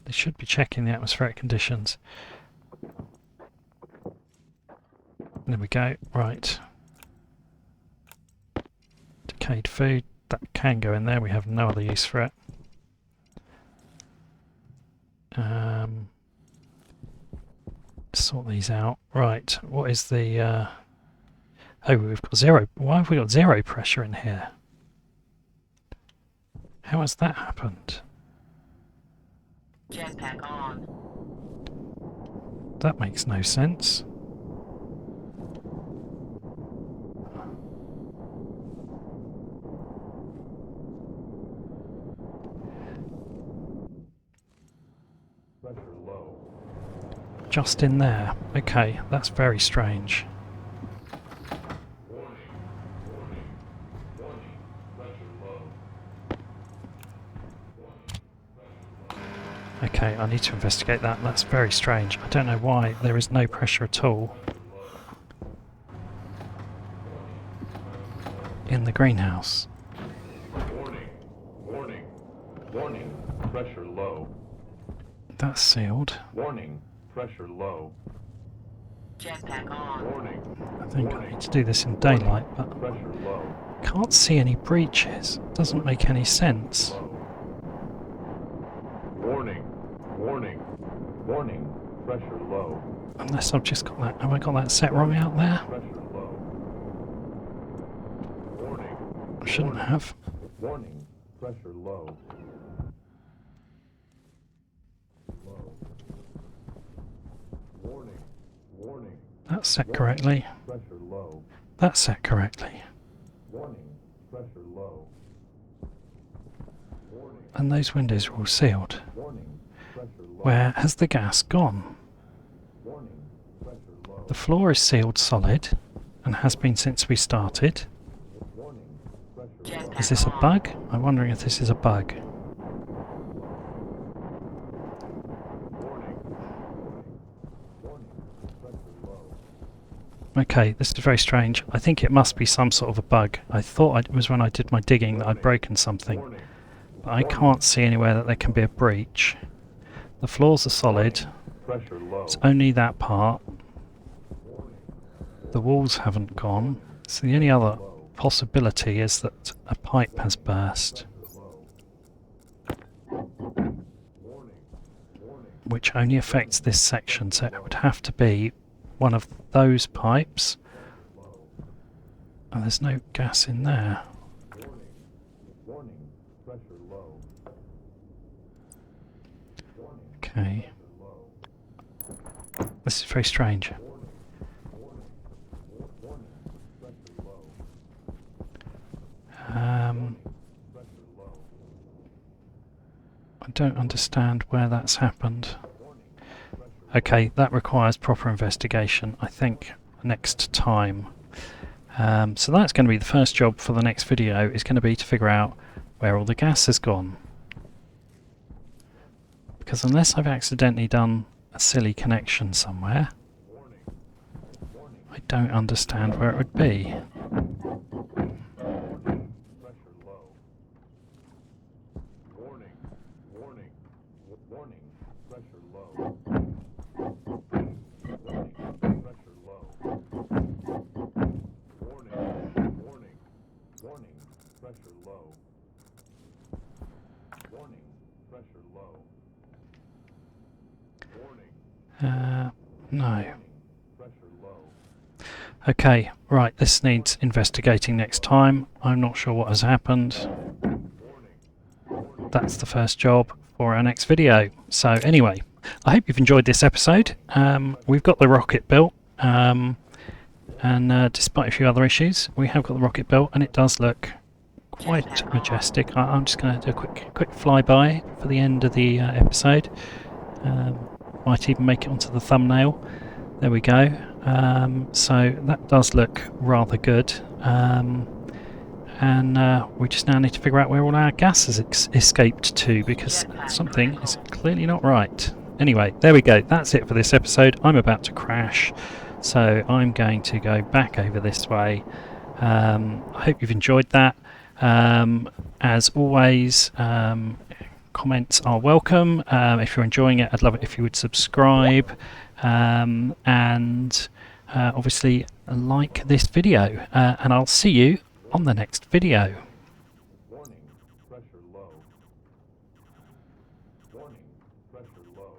They should be checking the atmospheric conditions. There we go. Right. Decayed food. That can go in there. We have no other use for it. Sort these out. Right. What is the... Oh, we've got zero. Why have we got zero pressure in here? How has that happened? Jetpack on. That makes no sense. Pressure low. Just in there. Okay, that's very strange. Warning. Warning. Warning. Pressure low. Okay, I need to investigate that. That's very strange. I don't know why there is no pressure at all in the greenhouse. Warning. Warning. Warning. Pressure low. That's sealed. Warning. Pressure low. Jetpack on. Warning. I think I need to do this in daylight, but Pressure low. can't see any breaches. Doesn't make any sense. Low. Warning. Warning. Warning. Pressure low. Unless I've just got that. Have I got that set wrong out there? Pressure low. Warning. I shouldn't have. Warning. Pressure low. Low. Warning. Warning. That's set correctly. Pressure low. That's set correctly. Warning. Pressure low. Warning. And those windows are all sealed. Warning. Pressure low. Where has the gas gone? Warning. Pressure low. The floor is sealed solid and has been since we started. Warning. Pressure low. Jetpack Is this a on. bug? I'm wondering if this is a bug. Warning. Warning. Pressure low. Okay, this is very strange. I think it must be some sort of a bug. I thought it was when I did my digging that I'd broken something. Warning. But I can't see anywhere that there can be a breach. The floors are solid. Pressure low. It's only that part. The walls haven't gone. So the only other possibility is that a pipe has burst, which only affects this section. So it would have to be one of those pipes. And there's no gas in there. Warning. Pressure low. Okay. This is very strange. I don't understand where that's happened. Okay, that requires proper investigation, I think, next time. So that's going to be the first job for the next video, is going to be to figure out where all the gas has gone. Because unless I've accidentally done a silly connection somewhere, I don't understand where it would be. Pressure low. Warning. Warning. Warning. Pressure low. Warning. Pressure low. Warning. Warning. Warning. Pressure low. Warning. Pressure low. Warning. No. Pressure low. Okay, right, this needs investigating next time. I'm not sure what has happened. That's the first job for our next video. So anyway, I hope you've enjoyed this episode. We've got the rocket built, and despite a few other issues, we have got the rocket built, and it does look quite majestic. I'm just going to do a quick flyby for the end of the episode. Might even make it onto the thumbnail. There we go. So that does look rather good. And we just now need to figure out where all our gas has escaped to, because something is clearly not right. Anyway, there we go. That's it for this episode. I'm about to crash, so I'm going to go back over this way. I hope you've enjoyed that. As always, comments are welcome. If you're enjoying it, I'd love it if you would subscribe, and obviously like this video, and I'll see you on the next video. Warning, pressure low. Warning, pressure low.